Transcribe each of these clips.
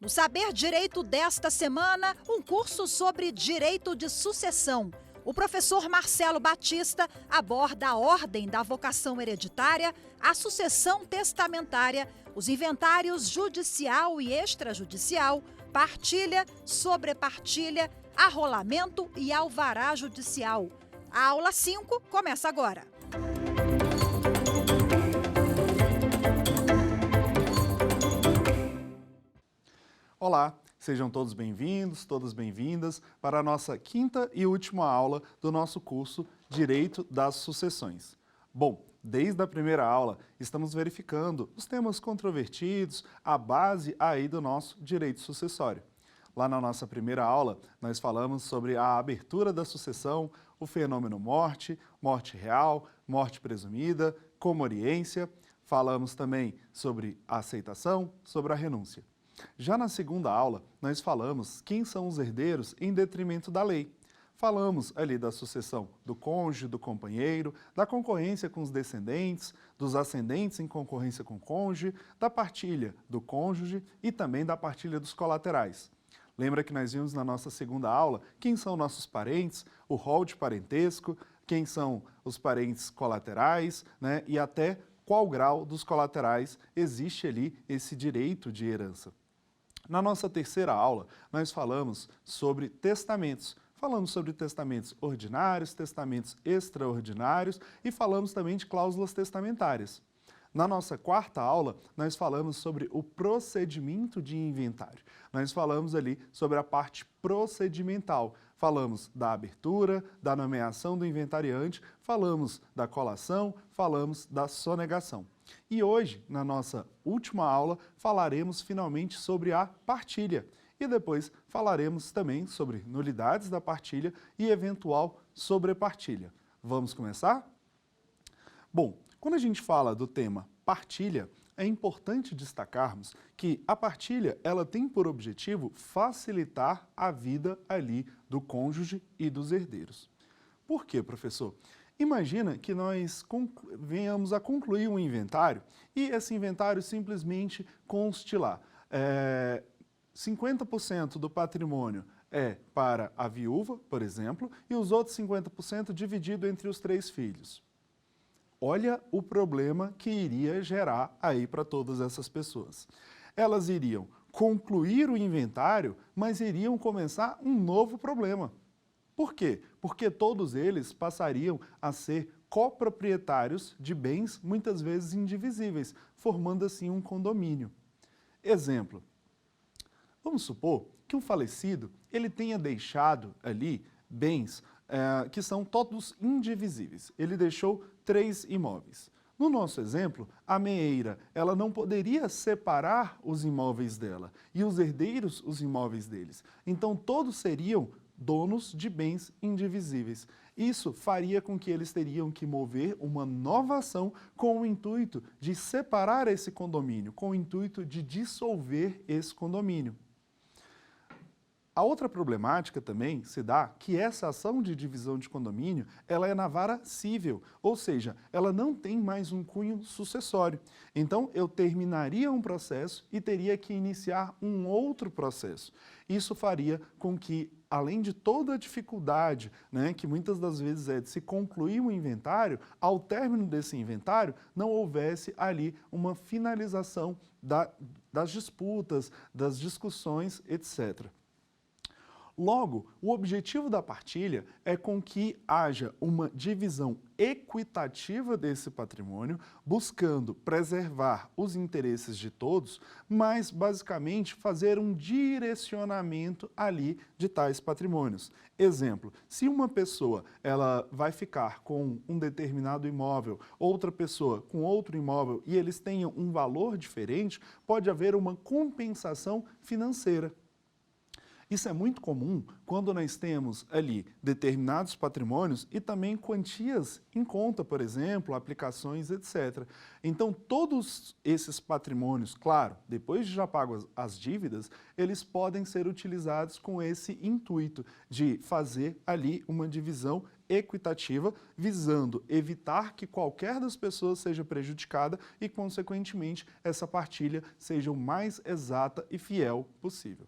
No Saber Direito desta semana, um curso sobre direito de sucessão. O professor Marcelo Batista aborda a ordem da vocação hereditária, a sucessão testamentária, os inventários judicial e extrajudicial, partilha, sobrepartilha, arrolamento e alvará judicial. A aula 5 começa agora. Olá, sejam todos bem-vindos, todas bem-vindas para a nossa quinta e última aula do nosso curso Direito das Sucessões. Bom, desde a primeira aula estamos verificando os temas controvertidos, a base aí do nosso direito sucessório. Lá na nossa primeira aula, nós falamos sobre a abertura da sucessão, o fenômeno morte, morte real, morte presumida, comoriência. Falamos também sobre a aceitação, sobre a renúncia. Já na segunda aula, nós falamos quem são os herdeiros em detrimento da lei. Falamos ali da sucessão do cônjuge, do companheiro, da concorrência com os descendentes, dos ascendentes em concorrência com o cônjuge, da partilha do cônjuge e também da partilha dos colaterais. Lembra que nós vimos na nossa segunda aula quem são nossos parentes, o rol de parentesco, quem são os parentes colaterais, né, e até qual grau dos colaterais existe ali esse direito de herança. Na nossa terceira aula, nós falamos sobre testamentos. Falamos sobre testamentos ordinários, testamentos extraordinários e falamos também de cláusulas testamentárias. Na nossa quarta aula, nós falamos sobre o procedimento de inventário. Nós falamos ali sobre a parte procedimental. Falamos da abertura, da nomeação do inventariante, falamos da colação, falamos da sonegação. E hoje, na nossa última aula, falaremos finalmente sobre a partilha. E depois falaremos também sobre nulidades da partilha e eventual sobrepartilha. Vamos começar? Bom, quando a gente fala do tema partilha, é importante destacarmos que a partilha ela tem por objetivo facilitar a vida ali do cônjuge e dos herdeiros. Por quê, professor? Imagina que nós venhamos a concluir um inventário e esse inventário simplesmente conste lá 50% do patrimônio é para a viúva, por exemplo, e os outros 50% dividido entre os 3 filhos. Olha o problema que iria gerar aí para todas essas pessoas. Elas iriam concluir o inventário, mas iriam começar um novo problema. Por quê? Porque todos eles passariam a ser coproprietários de bens muitas vezes indivisíveis, formando assim um condomínio. Exemplo, vamos supor que um falecido ele tenha deixado ali bens que são todos indivisíveis. Ele deixou 3 imóveis. No nosso exemplo, a meeira, ela não poderia separar os imóveis dela e os herdeiros os imóveis deles. Então todos seriam donos de bens indivisíveis. Isso faria com que eles teriam que mover uma nova ação com o intuito de separar esse condomínio, com o intuito de dissolver esse condomínio. A outra problemática também se dá que essa ação de divisão de condomínio, ela é na vara cível, ou seja, ela não tem mais um cunho sucessório. Então, eu terminaria um processo e teria que iniciar um outro processo. Isso faria com que, além de toda a dificuldade, né, que muitas das vezes é de se concluir um inventário, ao término desse inventário, não houvesse ali uma finalização das disputas, das discussões, etc. Logo, o objetivo da partilha é com que haja uma divisão equitativa desse patrimônio, buscando preservar os interesses de todos, mas basicamente fazer um direcionamento ali de tais patrimônios. Exemplo, se uma pessoa ela vai ficar com um determinado imóvel, outra pessoa com outro imóvel e eles tenham um valor diferente, pode haver uma compensação financeira. Isso é muito comum quando nós temos ali determinados patrimônios e também quantias em conta, por exemplo, aplicações, etc. Então, todos esses patrimônios, claro, depois de já pago as dívidas, eles podem ser utilizados com esse intuito de fazer ali uma divisão equitativa, visando evitar que qualquer das pessoas seja prejudicada e, consequentemente, essa partilha seja o mais exata e fiel possível.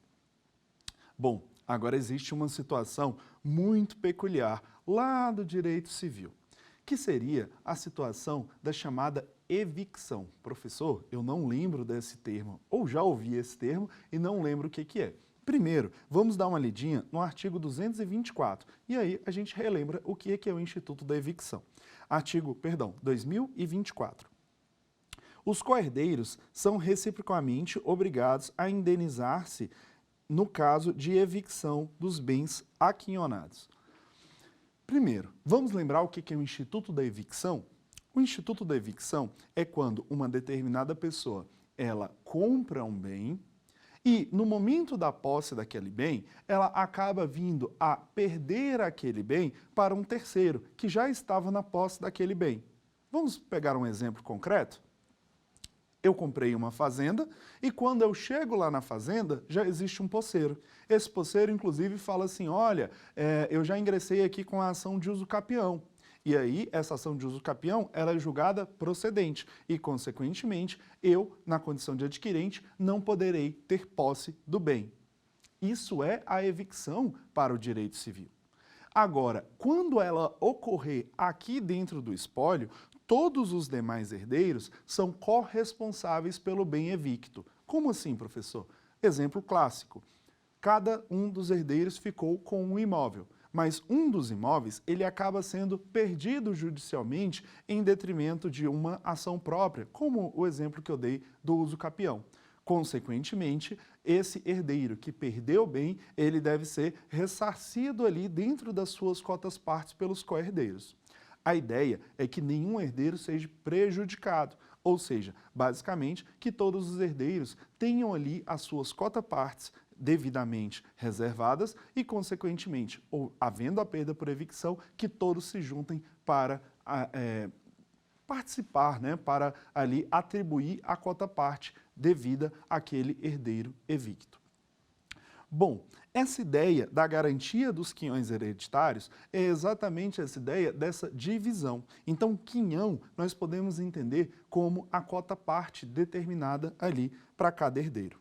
Bom, agora existe uma situação muito peculiar lá do direito civil, que seria a situação da chamada evicção. Professor, eu não lembro desse termo, ou já ouvi esse termo e não lembro o que é. Primeiro, vamos dar uma lidinha no artigo 224, e aí a gente relembra o que é o Instituto da Evicção. Artigo, 2024. Os coherdeiros são reciprocamente obrigados a indenizar-se no caso de evicção dos bens aquinhonados. Primeiro, vamos lembrar o que é o Instituto da Evicção? O Instituto da Evicção é quando uma determinada pessoa, ela compra um bem e, no momento da posse daquele bem, ela acaba vindo a perder aquele bem para um terceiro, que já estava na posse daquele bem. Vamos pegar um exemplo concreto? Eu comprei uma fazenda e quando eu chego lá na fazenda, já existe um posseiro. Esse posseiro, inclusive, fala assim, olha, eu já ingressei aqui com a ação de uso capião. E aí, essa ação de uso capião, ela é julgada procedente e, consequentemente, eu, na condição de adquirente, não poderei ter posse do bem. Isso é a evicção para o direito civil. Agora, quando ela ocorrer aqui dentro do espólio, todos os demais herdeiros são corresponsáveis pelo bem evicto. Como assim, professor? Exemplo clássico. Cada um dos herdeiros ficou com um imóvel, mas um dos imóveis ele acaba sendo perdido judicialmente em detrimento de uma ação própria, como o exemplo que eu dei do uso capião. Consequentemente, esse herdeiro que perdeu o bem, ele deve ser ressarcido ali dentro das suas cotas partes pelos co-herdeiros. A ideia é que nenhum herdeiro seja prejudicado, ou seja, basicamente que todos os herdeiros tenham ali as suas cotas partes devidamente reservadas e, consequentemente, ou havendo a perda por evicção, que todos se juntem para participar, né, para ali atribuir a cota parte devida àquele herdeiro evicto. Bom, essa ideia da garantia dos quinhões hereditários é exatamente essa ideia dessa divisão. Então, quinhão nós podemos entender como a cota parte determinada ali para cada herdeiro.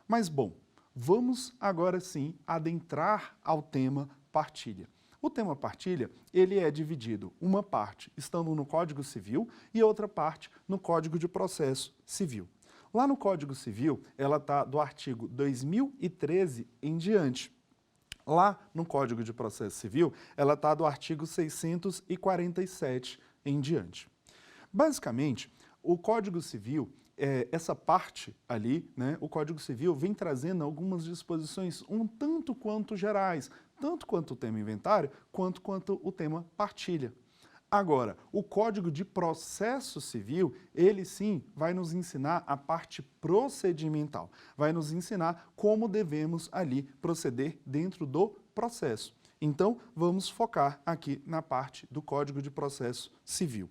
Mas, bom, vamos agora sim adentrar ao tema partilha. O tema partilha, ele é dividido, uma parte estando no Código Civil e outra parte no Código de Processo Civil. Lá no Código Civil, ela está do artigo 2013 em diante. Lá no Código de Processo Civil, ela está do artigo 647 em diante. Basicamente, o Código Civil, essa parte ali, né, o Código Civil vem trazendo algumas disposições um tanto quanto gerais, tanto quanto o tema inventário, quanto o tema partilha. Agora, o Código de Processo Civil, ele sim vai nos ensinar a parte procedimental, vai nos ensinar como devemos ali proceder dentro do processo. Então, vamos focar aqui na parte do Código de Processo Civil.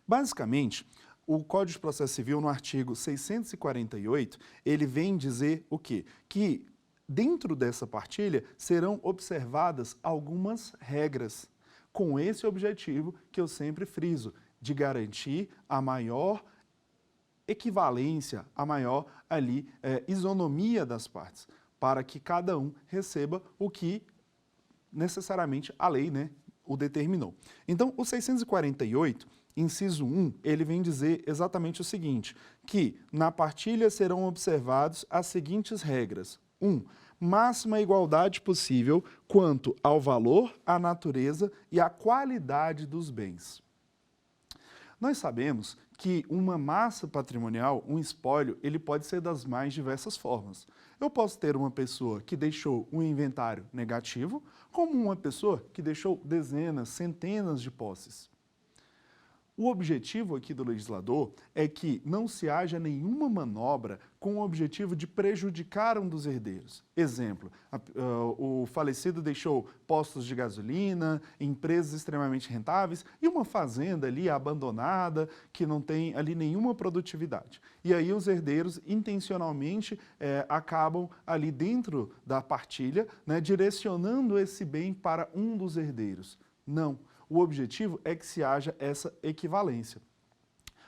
Basicamente, o Código de Processo Civil, no artigo 648, ele vem dizer o quê? Que dentro dessa partilha serão observadas algumas regras, com esse objetivo que eu sempre friso, de garantir a maior equivalência, a maior ali isonomia das partes, para que cada um receba o que necessariamente a lei, né, o determinou. Então, o 648, inciso 1, ele vem dizer exatamente o seguinte, que na partilha serão observados as seguintes regras. 1. Máxima igualdade possível quanto ao valor, à natureza e à qualidade dos bens. Nós sabemos que uma massa patrimonial, um espólio, ele pode ser das mais diversas formas. Eu posso ter uma pessoa que deixou um inventário negativo, como uma pessoa que deixou dezenas, centenas de posses. O objetivo aqui do legislador é que não se haja nenhuma manobra com o objetivo de prejudicar um dos herdeiros. Exemplo, o falecido deixou postos de gasolina, empresas extremamente rentáveis e uma fazenda ali abandonada que não tem ali nenhuma produtividade. E aí os herdeiros intencionalmente acabam ali dentro da partilha, né, direcionando esse bem para um dos herdeiros. Não. O objetivo é que se haja essa equivalência.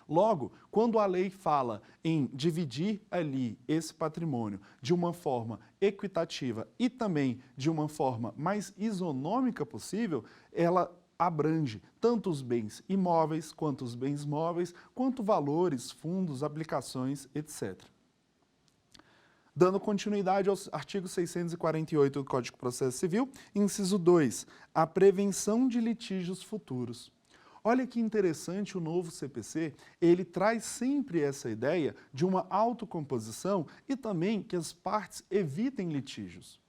Logo, quando a lei fala em dividir ali esse patrimônio de uma forma equitativa e também de uma forma mais isonômica possível, ela abrange tanto os bens imóveis, quanto os bens móveis, quanto valores, fundos, aplicações, etc. Dando continuidade ao artigo 648 do Código de Processo Civil, inciso 2, a prevenção de litígios futuros. Olha que interessante o novo CPC, ele traz sempre essa ideia de uma autocomposição e também que as partes evitem litígios.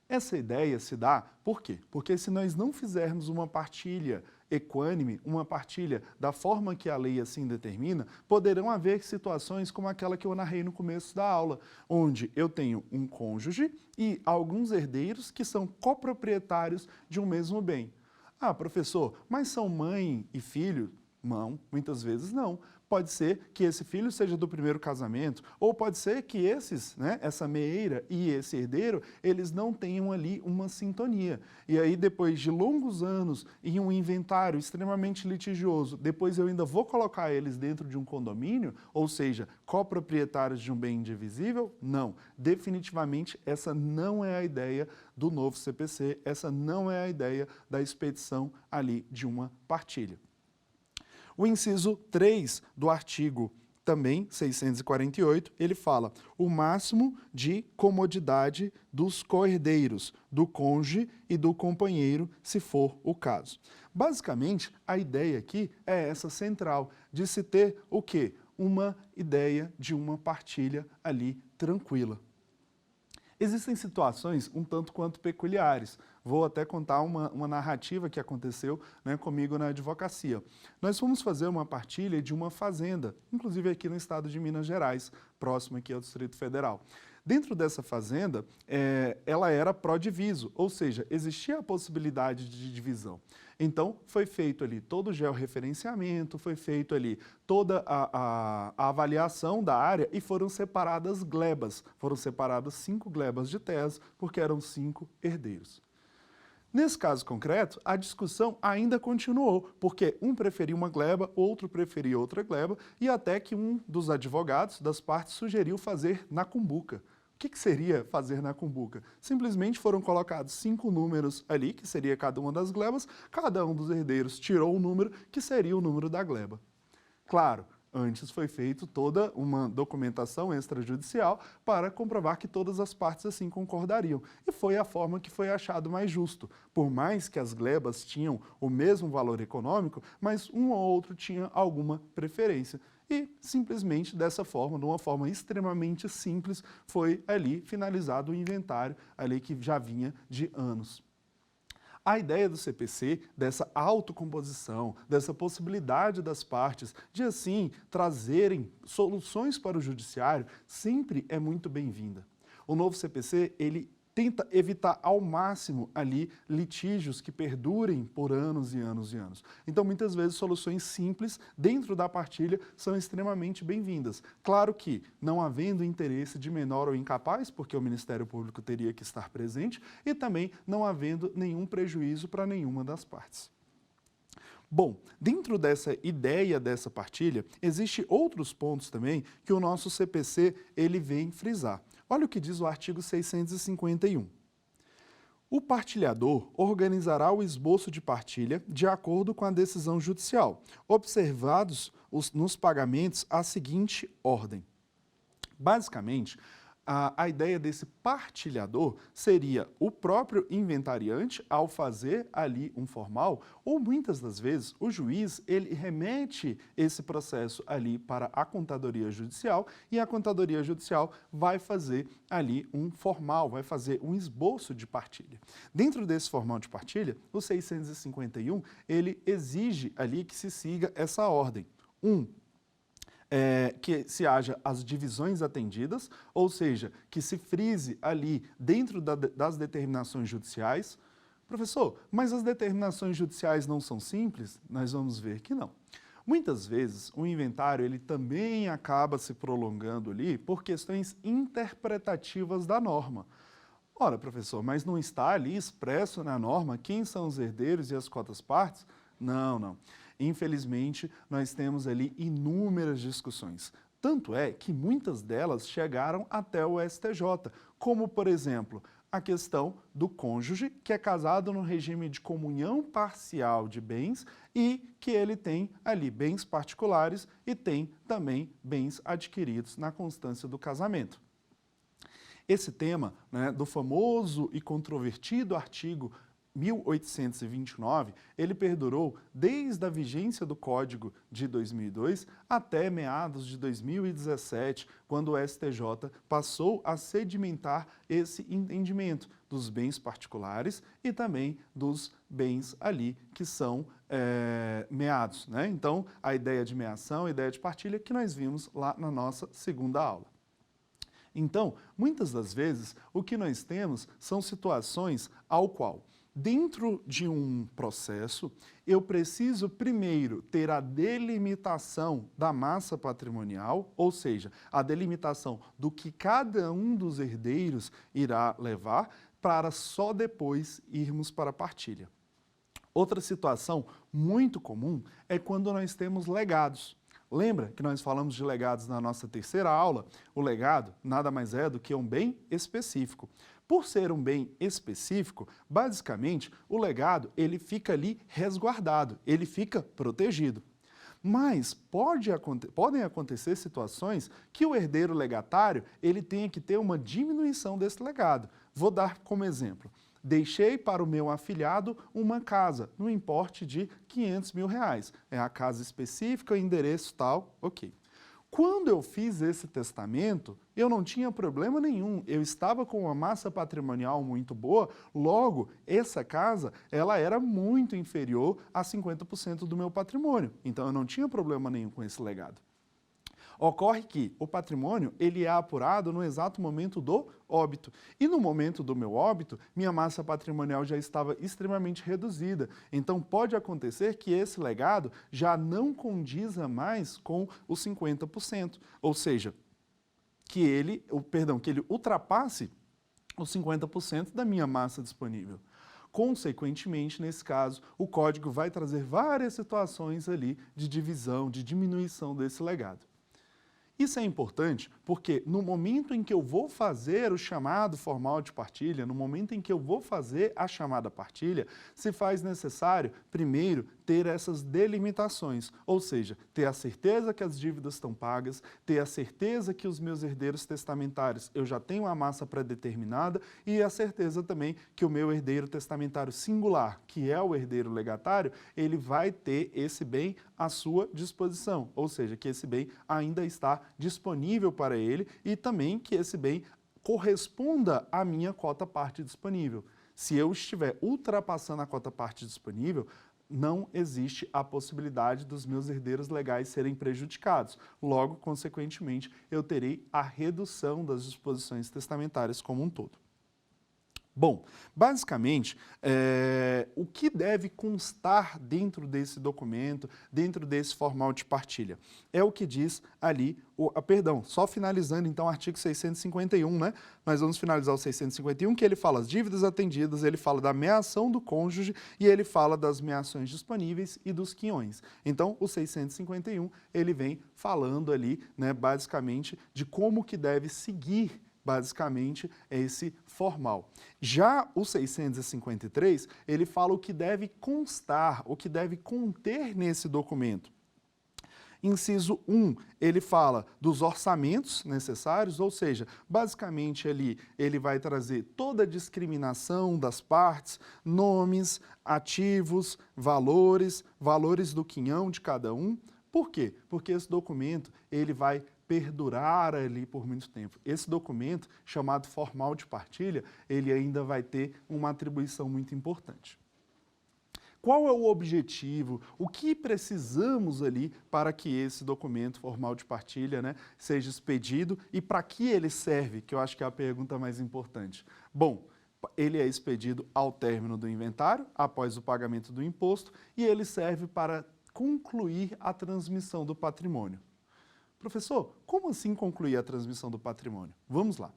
Essa ideia se dá por quê? Porque se nós não fizermos uma partilha equânime, uma partilha da forma que a lei assim determina, poderão haver situações como aquela que eu narrei no começo da aula, onde eu tenho um cônjuge e alguns herdeiros que são coproprietários de um mesmo bem. Ah, professor, mas são mãe e filho? Não, muitas vezes não. Pode ser que esse filho seja do primeiro casamento, ou pode ser que essa meeira e esse herdeiro, eles não tenham ali uma sintonia. E aí, depois de longos anos em um inventário extremamente litigioso, depois eu ainda vou colocar eles dentro de um condomínio, ou seja, coproprietários de um bem indivisível? Não. Definitivamente, essa não é a ideia do novo CPC, essa não é a ideia da expedição ali de uma partilha. O inciso 3 do artigo também 648, ele fala o máximo de comodidade dos co-herdeiros, do cônjuge e do companheiro, se for o caso. Basicamente, a ideia aqui é essa central, de se ter o quê? Uma ideia de uma partilha ali tranquila. Existem situações um tanto quanto peculiares. Vou até contar uma narrativa que aconteceu comigo na advocacia. Nós fomos fazer uma partilha de uma fazenda, inclusive aqui no estado de Minas Gerais, próximo aqui ao Distrito Federal. Dentro dessa fazenda, ela era pró-diviso, ou seja, existia a possibilidade de divisão. Então, foi feito ali todo o georreferenciamento, foi feito ali toda a avaliação da área e foram separadas glebas. Foram separadas 5 glebas de terras, porque eram 5 herdeiros. Nesse caso concreto, a discussão ainda continuou, porque um preferia uma gleba, outro preferia outra gleba, e até que um dos advogados das partes sugeriu fazer na cumbuca. O que seria fazer na cumbuca? Simplesmente foram colocados 5 números ali, que seria cada uma das glebas, cada um dos herdeiros tirou um número, que seria o número da gleba. Claro, antes foi feita toda uma documentação extrajudicial para comprovar que todas as partes assim concordariam. E foi a forma que foi achado mais justo. Por mais que as glebas tinham o mesmo valor econômico, mas um ou outro tinha alguma preferência. E simplesmente dessa forma, de uma forma extremamente simples, foi ali finalizado o inventário ali que já vinha de anos. A ideia do CPC, dessa autocomposição, dessa possibilidade das partes de, assim, trazerem soluções para o judiciário, sempre é muito bem-vinda. O novo CPC, ele tenta evitar ao máximo ali litígios que perdurem por anos e anos e anos. Então, muitas vezes, soluções simples dentro da partilha são extremamente bem-vindas. Claro que, não havendo interesse de menor ou incapaz, porque o Ministério Público teria que estar presente, e também não havendo nenhum prejuízo para nenhuma das partes. Bom, dentro dessa ideia dessa partilha, existem outros pontos também que o nosso CPC ele vem frisar. Olha o que diz o artigo 651. O partilhador organizará o esboço de partilha de acordo com a decisão judicial, observados nos pagamentos a seguinte ordem. Basicamente, a ideia desse partilhador seria o próprio inventariante ao fazer ali um formal, ou muitas das vezes o juiz ele remete esse processo ali para a contadoria judicial e a contadoria judicial vai fazer ali um formal, vai fazer um esboço de partilha. Dentro desse formal de partilha, o 651 ele exige ali que se siga essa ordem. Que se haja as divisões atendidas, ou seja, que se frise ali dentro das determinações judiciais. Professor, mas as determinações judiciais não são simples? Nós vamos ver que não. Muitas vezes o inventário ele também acaba se prolongando ali por questões interpretativas da norma. Ora, professor, mas não está ali expresso na norma quem são os herdeiros e as cotas-partes? Não, não. Infelizmente, nós temos ali inúmeras discussões. Tanto é que muitas delas chegaram até o STJ, como, por exemplo, a questão do cônjuge que é casado no regime de comunhão parcial de bens e que ele tem ali bens particulares e tem também bens adquiridos na constância do casamento. Esse tema, né, do famoso e controvertido artigo 1829, ele perdurou desde a vigência do Código de 2002 até meados de 2017, quando o STJ passou a sedimentar esse entendimento dos bens particulares e também dos bens ali que são meados, né? Então, a ideia de meação, a ideia de partilha que nós vimos lá na nossa segunda aula. Então, muitas das vezes, o que nós temos são situações ao qual, dentro de um processo, eu preciso primeiro ter a delimitação da massa patrimonial, ou seja, a delimitação do que cada um dos herdeiros irá levar, para só depois irmos para a partilha. Outra situação muito comum é quando nós temos legados. Lembra que nós falamos de legados na nossa terceira aula? O legado nada mais é do que um bem específico. Por ser um bem específico, basicamente, o legado ele fica ali resguardado, ele fica protegido. Mas podem acontecer situações que o herdeiro legatário ele tenha que ter uma diminuição desse legado. Vou dar como exemplo. Deixei para o meu afilhado uma casa, no importe de R$500 mil. É a casa específica, o endereço tal, ok. Quando eu fiz esse testamento, eu não tinha problema nenhum. Eu estava com uma massa patrimonial muito boa, logo, essa casa ela era muito inferior a 50% do meu patrimônio. Então, eu não tinha problema nenhum com esse legado. Ocorre que o patrimônio ele é apurado no exato momento do óbito. E no momento do meu óbito, minha massa patrimonial já estava extremamente reduzida. Então pode acontecer que esse legado já não condiza mais com os 50%. Ou seja, que ele ultrapasse os 50% da minha massa disponível. Consequentemente, nesse caso, o código vai trazer várias situações ali de divisão, de diminuição desse legado. Isso é importante porque no momento em que eu vou fazer o chamado formal de partilha, no momento em que eu vou fazer a chamada partilha, se faz necessário, primeiro, ter essas delimitações, ou seja, ter a certeza que as dívidas estão pagas, ter a certeza que os meus herdeiros testamentários eu já tenho a massa pré-determinada e a certeza também que o meu herdeiro testamentário singular, que é o herdeiro legatário, ele vai ter esse bem à sua disposição, ou seja, que esse bem ainda está disponível para ele e também que esse bem corresponda à minha cota-parte disponível. Se eu estiver ultrapassando a cota-parte disponível, não existe a possibilidade dos meus herdeiros legais serem prejudicados. Logo, consequentemente, eu terei a redução das disposições testamentárias como um todo. Bom, basicamente, o que deve constar dentro desse documento, dentro desse formal de partilha? É o que diz ali, só finalizando então o artigo 651, né? Nós vamos finalizar o 651, que ele fala as dívidas atendidas, ele fala da meação do cônjuge e ele fala das meações disponíveis e dos quinhões. Então, o 651, ele vem falando ali, né, basicamente, de como que deve seguir basicamente, é esse formal. Já o 653, ele fala o que deve constar, o que deve conter nesse documento. Inciso 1, ele fala dos orçamentos necessários, ou seja, basicamente ali ele vai trazer toda a discriminação das partes, nomes, ativos, valores do quinhão de cada um. Por quê? Porque esse documento ele vai perdurar ali por muito tempo. Esse documento, chamado formal de partilha, ele ainda vai ter uma atribuição muito importante. Qual é o objetivo? O que precisamos ali para que esse documento formal de partilha, né, seja expedido e para que ele serve? Que eu acho que é a pergunta mais importante. Bom, ele é expedido ao término do inventário, após o pagamento do imposto, e ele serve para concluir a transmissão do patrimônio. Professor, como assim concluir a transmissão do patrimônio? Vamos lá.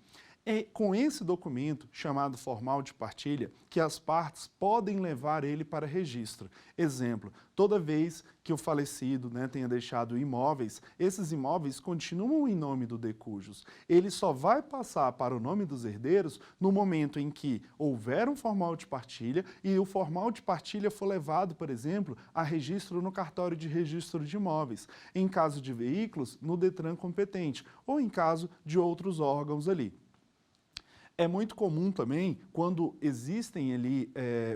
É com esse documento, chamado formal de partilha, que as partes podem levar ele para registro. Exemplo, toda vez que o falecido, tenha deixado imóveis, esses imóveis continuam em nome do de cujus. Ele só vai passar para o nome dos herdeiros no momento em que houver um formal de partilha e o formal de partilha for levado, por exemplo, a registro no cartório de registro de imóveis. Em caso de veículos, no DETRAN competente, ou em caso de outros órgãos ali. É muito comum também, quando existem ali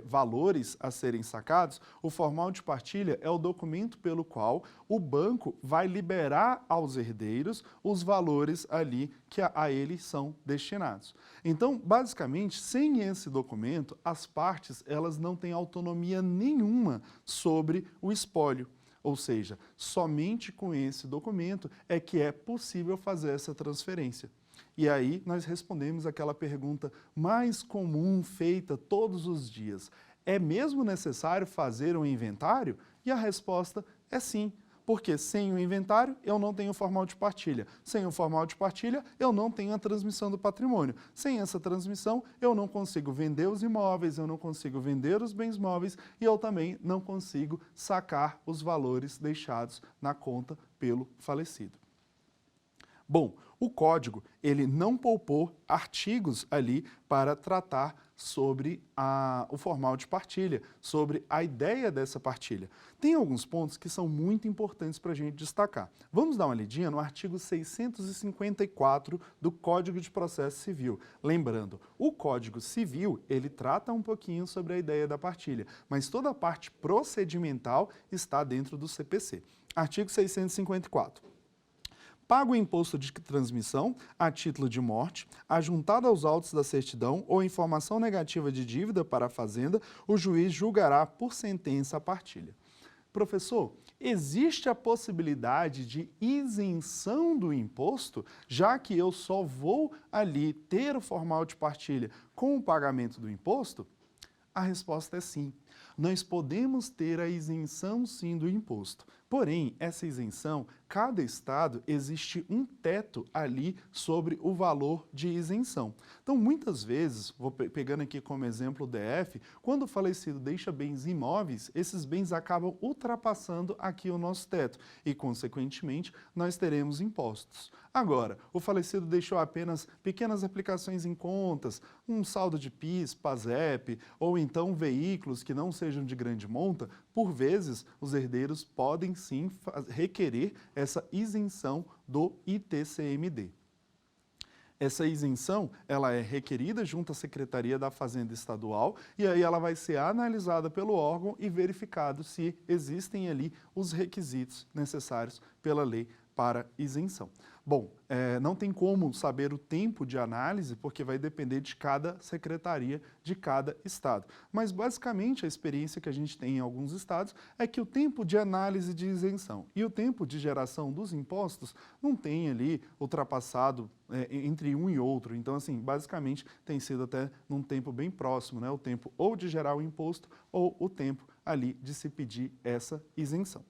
valores a serem sacados, o formal de partilha é o documento pelo qual o banco vai liberar aos herdeiros os valores ali que a eles são destinados. Então, basicamente, sem esse documento, as partes elas não têm autonomia nenhuma sobre o espólio. Ou seja, somente com esse documento é que é possível fazer essa transferência. E aí nós respondemos aquela pergunta mais comum feita todos os dias. É mesmo necessário fazer um inventário? E a resposta é sim, porque sem o inventário eu não tenho formal de partilha. Sem o formal de partilha eu não tenho a transmissão do patrimônio. Sem essa transmissão eu não consigo vender os imóveis, eu não consigo vender os bens móveis e eu também não consigo sacar os valores deixados na conta pelo falecido. Bom, o código, ele não poupou artigos ali para tratar sobre o formal de partilha, sobre a ideia dessa partilha. Tem alguns pontos que são muito importantes para a gente destacar. Vamos dar uma lidinha no artigo 654 do Código de Processo Civil. Lembrando, o Código Civil, ele trata um pouquinho sobre a ideia da partilha, mas toda a parte procedimental está dentro do CPC. Artigo 654. Paga o imposto de transmissão a título de morte, ajuntado aos autos da certidão ou informação negativa de dívida para a fazenda, o juiz julgará por sentença a partilha. Professor, existe a possibilidade de isenção do imposto, já que eu só vou ali ter o formal de partilha com o pagamento do imposto? A resposta é sim. Nós podemos ter a isenção sim do imposto. Porém, essa isenção, cada estado existe um teto ali sobre o valor de isenção. Então, muitas vezes, vou pegando aqui como exemplo o DF, quando o falecido deixa bens imóveis, esses bens acabam ultrapassando aqui o nosso teto e, consequentemente, nós teremos impostos. Agora, o falecido deixou apenas pequenas aplicações em contas, um saldo de PIS, PASEP, ou então veículos que não sejam de grande monta, por vezes os herdeiros podem sim requerer essa isenção do ITCMD. Essa isenção, ela é requerida junto à Secretaria da Fazenda Estadual e aí ela vai ser analisada pelo órgão e verificado se existem ali os requisitos necessários pela lei para isenção. Bom, não tem como saber o tempo de análise, porque vai depender de cada secretaria, de cada estado. Mas, basicamente, a experiência que a gente tem em alguns estados é que o tempo de análise de isenção e o tempo de geração dos impostos não tem ali ultrapassado entre um e outro. Então, assim, basicamente, tem sido até num tempo bem próximo, né? O tempo ou de gerar o imposto ou o tempo ali de se pedir essa isenção.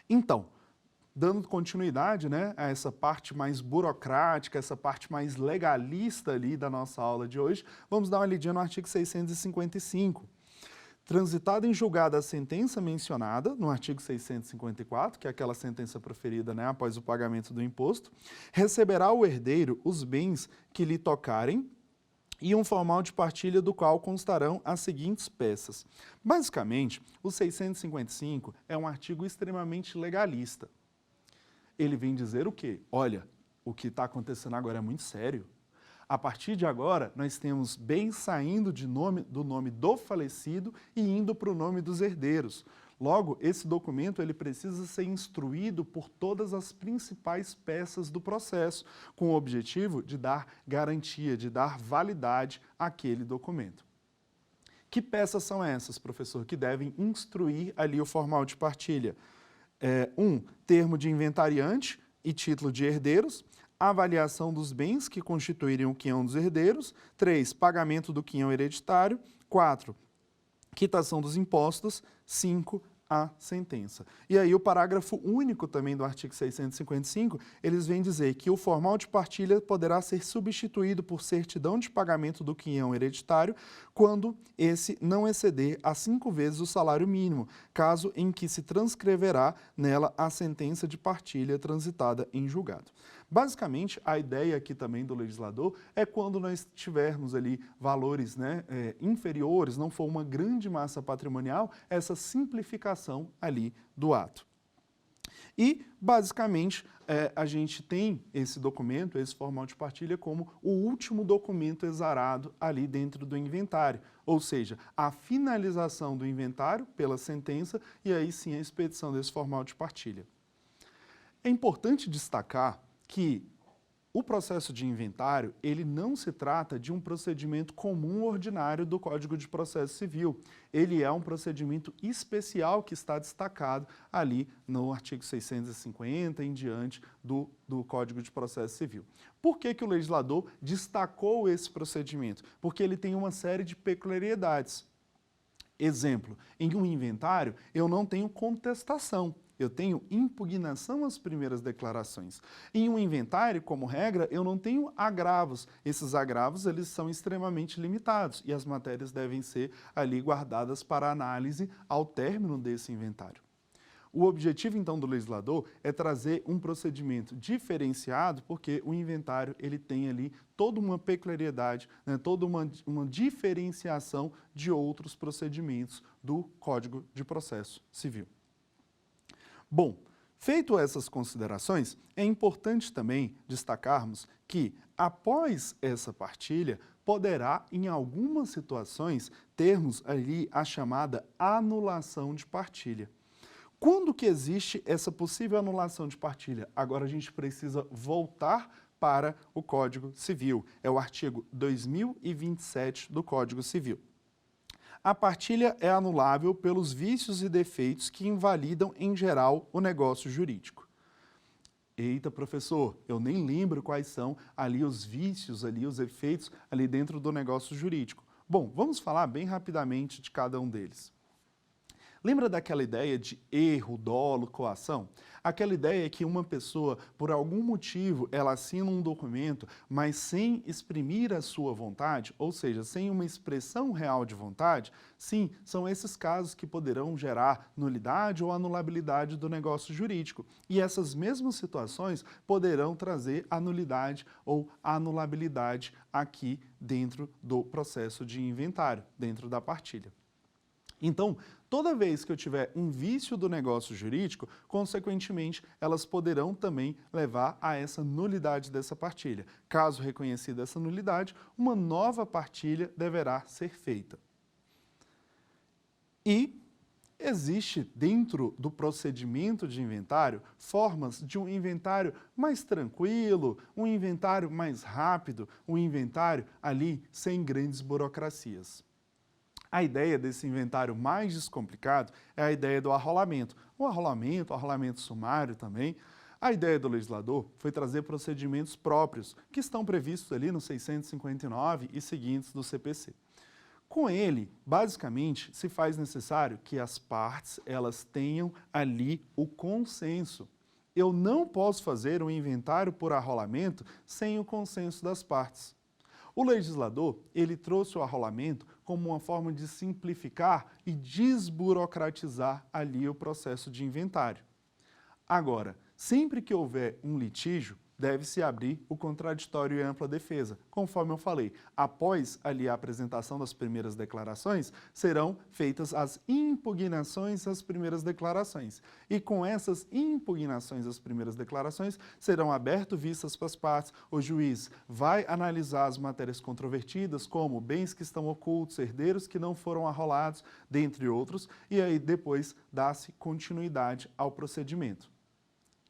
Então, dando continuidade, a essa parte mais burocrática, essa parte mais legalista ali da nossa aula de hoje, vamos dar uma lidinha no artigo 655. Transitada em julgada a sentença mencionada no artigo 654, que é aquela sentença proferida após o pagamento do imposto, receberá o herdeiro os bens que lhe tocarem e um formal de partilha do qual constarão as seguintes peças. Basicamente, o 655 é um artigo extremamente legalista. Ele vem dizer o quê? Olha, o que está acontecendo agora é muito sério. A partir de agora, nós temos bens saindo do nome do falecido e indo para o nome dos herdeiros. Logo, esse documento ele precisa ser instruído por todas as principais peças do processo, com o objetivo de dar garantia, de dar validade àquele documento. Que peças são essas, professor, que devem instruir ali o formal de partilha? Termo de inventariante e título de herdeiros, avaliação dos bens que constituírem o quinhão dos herdeiros, 3, pagamento do quinhão hereditário, 4, quitação dos impostos, 5, a sentença. E aí o parágrafo único também do artigo 655, eles vêm dizer que o formal de partilha poderá ser substituído por certidão de pagamento do quinhão hereditário quando esse não exceder a 5 vezes o salário mínimo, caso em que se transcreverá nela a sentença de partilha transitada em julgado. Basicamente, a ideia aqui também do legislador é quando nós tivermos ali valores, né, inferiores, não for uma grande massa patrimonial, essa simplificação ali do ato. E, basicamente, a gente tem esse documento, esse formal de partilha, como o último documento exarado ali dentro do inventário, ou seja, a finalização do inventário pela sentença e aí sim a expedição desse formal de partilha. É importante destacar que o processo de inventário, ele não se trata de um procedimento comum ordinário do Código de Processo Civil. Ele é um procedimento especial que está destacado ali no artigo 650 em diante do Código de Processo Civil. Por que que o legislador destacou esse procedimento? Porque ele tem uma série de peculiaridades. Exemplo, em um inventário eu não tenho contestação. Eu tenho impugnação às primeiras declarações. Em um inventário, como regra, eu não tenho agravos. Esses agravos eles são extremamente limitados e as matérias devem ser ali guardadas para análise ao término desse inventário. O objetivo, então, do legislador é trazer um procedimento diferenciado, porque o inventário ele tem ali toda uma peculiaridade, né, toda uma diferenciação de outros procedimentos do Código de Processo Civil. Bom, feito essas considerações, é importante também destacarmos que, após essa partilha, poderá, em algumas situações, termos ali a chamada anulação de partilha. Quando que existe essa possível anulação de partilha? Agora a gente precisa voltar para o Código Civil. É o artigo 2027 do Código Civil. A partilha é anulável pelos vícios e defeitos que invalidam, em geral, o negócio jurídico. Eita, professor, eu nem lembro quais são ali os vícios, ali os efeitos ali dentro do negócio jurídico. Bom, vamos falar bem rapidamente de cada um deles. Lembra daquela ideia de erro, dolo, coação? Aquela ideia que uma pessoa, por algum motivo, ela assina um documento, mas sem exprimir a sua vontade, ou seja, sem uma expressão real de vontade? Sim, são esses casos que poderão gerar nulidade ou anulabilidade do negócio jurídico. E essas mesmas situações poderão trazer a nulidade ou anulabilidade aqui dentro do processo de inventário, dentro da partilha. Então, toda vez que eu tiver um vício do negócio jurídico, consequentemente, elas poderão também levar a essa nulidade dessa partilha. Caso reconhecida essa nulidade, uma nova partilha deverá ser feita. E existe dentro do procedimento de inventário formas de um inventário mais tranquilo, um inventário mais rápido, um inventário ali sem grandes burocracias. A ideia desse inventário mais descomplicado é a ideia do arrolamento. O arrolamento sumário também. A ideia do legislador foi trazer procedimentos próprios, que estão previstos ali no 659 e seguintes do CPC. Com ele, basicamente, se faz necessário que as partes elas tenham ali o consenso. Eu não posso fazer um inventário por arrolamento sem o consenso das partes. O legislador, ele trouxe o arrolamento como uma forma de simplificar e desburocratizar ali o processo de inventário. Agora, sempre que houver um litígio, deve-se abrir o contraditório e ampla defesa. Conforme eu falei, após ali a apresentação das primeiras declarações, serão feitas as impugnações às primeiras declarações. E com essas impugnações às primeiras declarações, serão abertas vistas para as partes, o juiz vai analisar as matérias controvertidas, como bens que estão ocultos, herdeiros que não foram arrolados, dentre outros, e aí depois dá-se continuidade ao procedimento.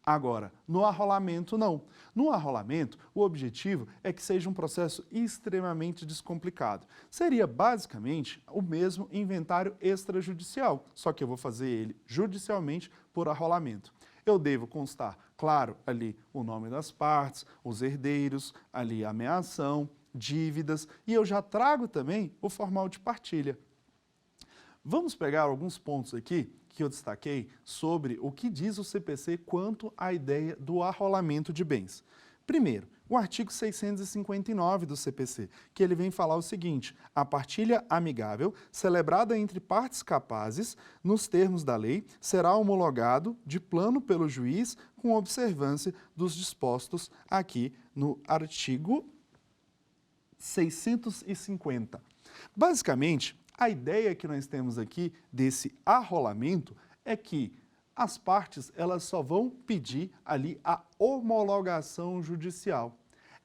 Agora, no arrolamento não. No arrolamento, o objetivo é que seja um processo extremamente descomplicado. Seria basicamente o mesmo inventário extrajudicial, só que eu vou fazer ele judicialmente por arrolamento. Eu devo constar, claro, ali o nome das partes, os herdeiros, ali a ameação, dívidas, e eu já trago também o formal de partilha. Vamos pegar alguns pontos aqui que eu destaquei sobre o que diz o CPC quanto à ideia do arrolamento de bens. Primeiro, o artigo 659 do CPC, que ele vem falar o seguinte: a partilha amigável, celebrada entre partes capazes, nos termos da lei, será homologado de plano pelo juiz com observância dos dispostos aqui no artigo 650. Basicamente, a ideia que nós temos aqui desse arrolamento é que as partes elas só vão pedir ali a homologação judicial.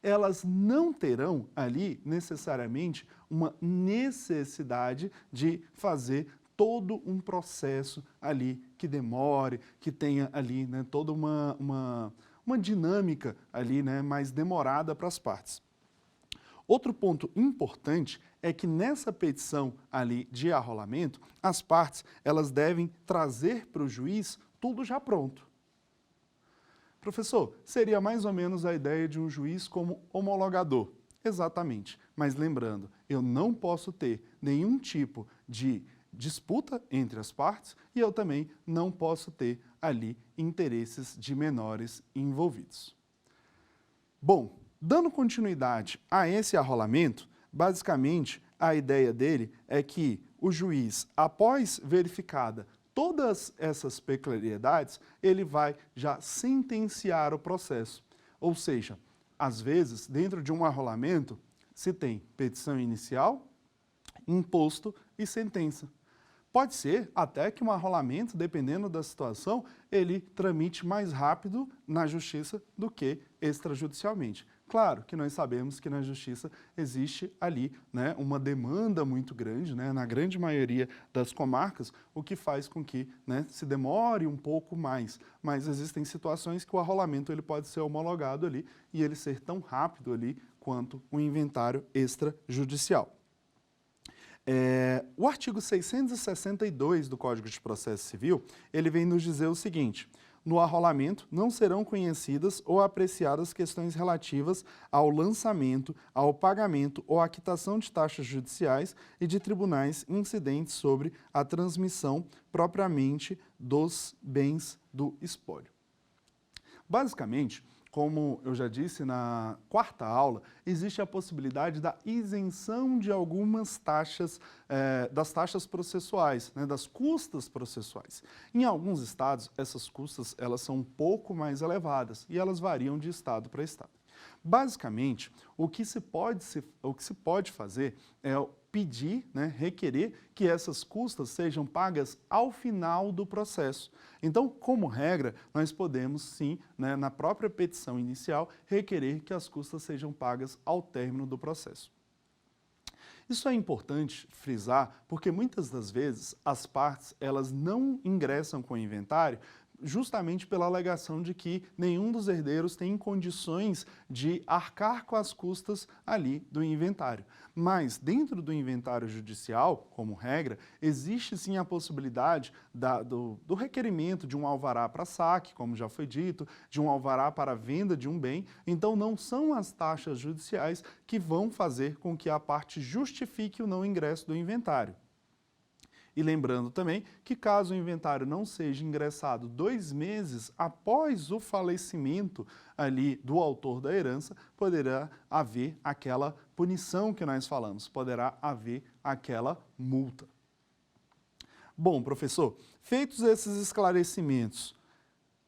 Elas não terão ali necessariamente uma necessidade de fazer todo um processo ali que demore, que tenha ali, né, toda uma dinâmica ali, né, mais demorada para as partes. Outro ponto importante é que nessa petição ali de arrolamento, as partes elas devem trazer para o juiz tudo já pronto. Professor, seria mais ou menos a ideia de um juiz como homologador. Exatamente, mas lembrando, eu não posso ter nenhum tipo de disputa entre as partes e eu também não posso ter ali interesses de menores envolvidos. Bom, dando continuidade a esse arrolamento, basicamente a ideia dele é que o juiz, após verificada todas essas peculiaridades, ele vai já sentenciar o processo. Ou seja, às vezes, dentro de um arrolamento, se tem petição inicial, imposto e sentença. Pode ser até que um arrolamento, dependendo da situação, ele tramite mais rápido na justiça do que extrajudicialmente. Claro que nós sabemos que na justiça existe ali, né, uma demanda muito grande, né, na grande maioria das comarcas, o que faz com que, né, se demore um pouco mais. Mas existem situações que o arrolamento ele pode ser homologado ali e ele ser tão rápido ali quanto o inventário extrajudicial. O artigo 662 do Código de Processo Civil, ele vem nos dizer o seguinte: no arrolamento não serão conhecidas ou apreciadas questões relativas ao lançamento, ao pagamento ou à quitação de taxas judiciais e de tribunais incidentes sobre a transmissão propriamente dos bens do espólio. Basicamente, como eu já disse na quarta aula, existe a possibilidade da isenção de algumas taxas, das taxas processuais, né, das custas processuais. Em alguns estados, essas custas elas são um pouco mais elevadas e elas variam de estado para estado. Basicamente, o que se pode fazer é pedir, né, requerer que essas custas sejam pagas ao final do processo. Então, como regra, nós podemos sim, né, na própria petição inicial, requerer que as custas sejam pagas ao término do processo. Isso é importante frisar porque muitas das vezes as partes elas não ingressam com o inventário justamente pela alegação de que nenhum dos herdeiros tem condições de arcar com as custas ali do inventário. Mas dentro do inventário judicial, como regra, existe sim a possibilidade do requerimento de um alvará para saque, como já foi dito, de um alvará para venda de um bem. Então não são as taxas judiciais que vão fazer com que a parte justifique o não ingresso do inventário. E lembrando também que caso o inventário não seja ingressado 2 meses após o falecimento ali do autor da herança, poderá haver aquela punição que nós falamos, poderá haver aquela multa. Bom, professor, feitos esses esclarecimentos,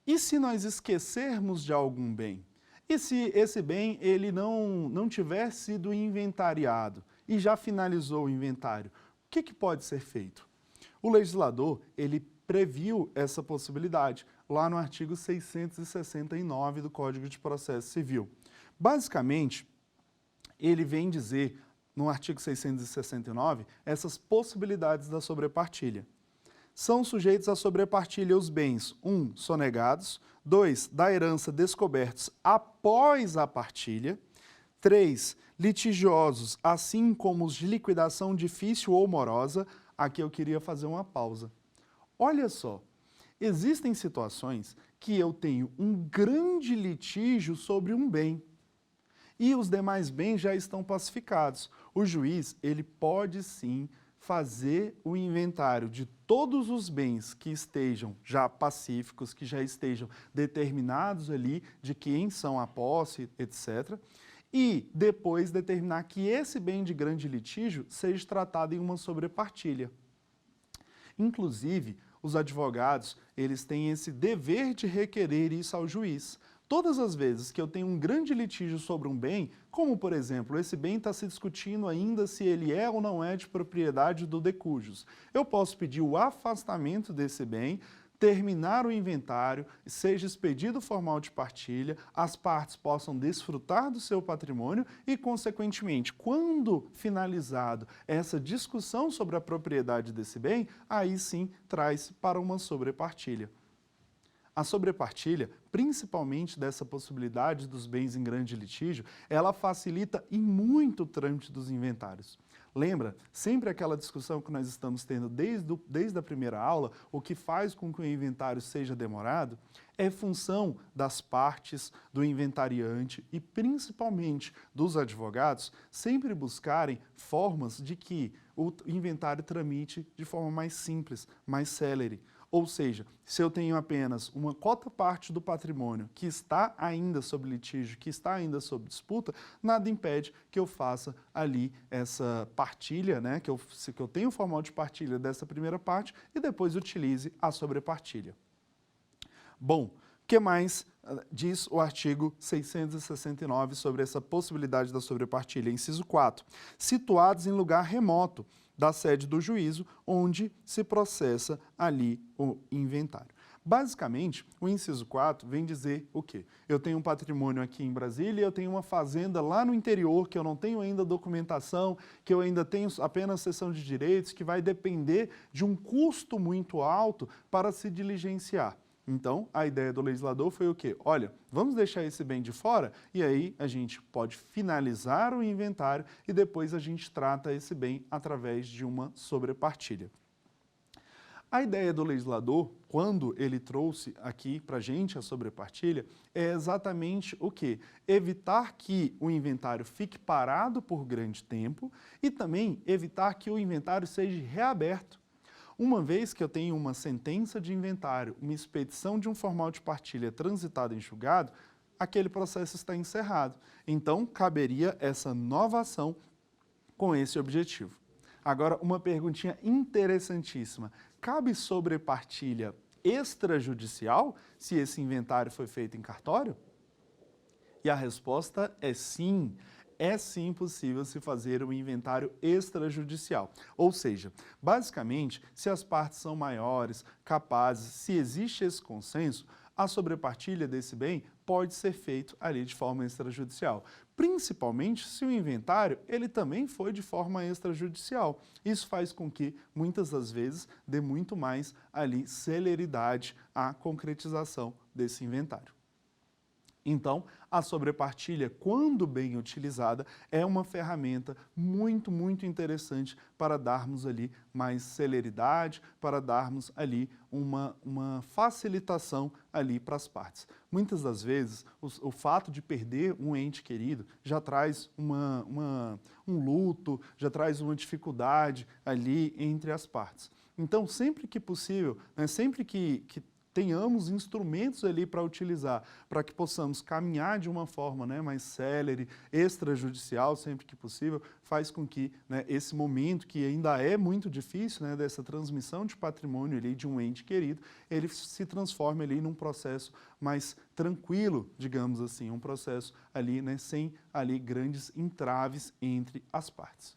e se nós esquecermos de algum bem? E se esse bem ele não tiver sido inventariado e já finalizou o inventário, o que pode ser feito? O legislador, ele previu essa possibilidade lá no artigo 669 do Código de Processo Civil. Basicamente, ele vem dizer, no artigo 669, essas possibilidades da sobrepartilha. São sujeitos à sobrepartilha os bens, 1, sonegados, 2, da herança descobertos após a partilha, 3, litigiosos, assim como os de liquidação difícil ou morosa. Aqui eu queria fazer uma pausa. Olha só, existem situações que eu tenho um grande litígio sobre um bem e os demais bens já estão pacificados. O juiz, ele pode sim fazer o inventário de todos os bens que estejam já pacíficos, que já estejam determinados ali de quem são a posse, etc., e depois determinar que esse bem de grande litígio seja tratado em uma sobrepartilha. Inclusive, os advogados, eles têm esse dever de requerer isso ao juiz. Todas as vezes que eu tenho um grande litígio sobre um bem, como, por exemplo, esse bem está se discutindo ainda se ele é ou não é de propriedade do de cujus, eu posso pedir o afastamento desse bem, terminar o inventário, seja expedido formal de partilha, as partes possam desfrutar do seu patrimônio e, consequentemente, quando finalizado essa discussão sobre a propriedade desse bem, aí sim traz para uma sobrepartilha. A sobrepartilha, principalmente dessa possibilidade dos bens em grande litígio, ela facilita e muito o trâmite dos inventários. Lembra, sempre aquela discussão que nós estamos tendo desde a primeira aula, o que faz com que o inventário seja demorado, é função das partes, do inventariante e principalmente dos advogados sempre buscarem formas de que o inventário tramite de forma mais simples, mais célere. Ou seja, se eu tenho apenas uma cota parte do patrimônio que está ainda sob litígio, que está ainda sob disputa, nada impede que eu faça ali essa partilha, né, que eu tenha o formal de partilha dessa primeira parte e depois utilize a sobrepartilha. Bom, o que mais diz o artigo 669 sobre essa possibilidade da sobrepartilha? Inciso 4. Situados em lugar remoto da sede do juízo, onde se processa ali o inventário. Basicamente, o inciso 4 vem dizer o quê? Eu tenho um patrimônio aqui em Brasília, eu tenho uma fazenda lá no interior, que eu não tenho ainda documentação, que eu ainda tenho apenas cessão de direitos, que vai depender de um custo muito alto para se diligenciar. Então, a ideia do legislador foi o quê? Olha, vamos deixar esse bem de fora e aí a gente pode finalizar o inventário e depois a gente trata esse bem através de uma sobrepartilha. A ideia do legislador, quando ele trouxe aqui para a gente a sobrepartilha, é exatamente o quê? Evitar que o inventário fique parado por grande tempo e também evitar que o inventário seja reaberto. Uma vez que eu tenho uma sentença de inventário, uma expedição de um formal de partilha transitado em julgado, aquele processo está encerrado. Então, caberia essa nova ação com esse objetivo. Agora, uma perguntinha interessantíssima. Cabe sobrepartilha extrajudicial se esse inventário foi feito em cartório? E a resposta é sim. É sim possível se fazer um inventário extrajudicial. Ou seja, basicamente, se as partes são maiores, capazes, se existe esse consenso, a sobrepartilha desse bem pode ser feito ali de forma extrajudicial. Principalmente se o inventário ele também foi de forma extrajudicial. Isso faz com que, muitas das vezes, dê muito mais ali celeridade à concretização desse inventário. Então, a sobrepartilha, quando bem utilizada, é uma ferramenta muito, muito interessante para darmos ali mais celeridade, para darmos ali uma facilitação ali para as partes. Muitas das vezes, o fato de perder um ente querido já traz um luto, já traz uma dificuldade ali entre as partes. Então, sempre que possível, né, sempre que tenhamos instrumentos ali para utilizar, para que possamos caminhar de uma forma, né, mais célere, extrajudicial, sempre que possível, faz com que, né, esse momento, que ainda é muito difícil, né, dessa transmissão de patrimônio ali de um ente querido, ele se transforme ali num processo mais tranquilo, digamos assim, um processo ali, né, sem ali grandes entraves entre as partes.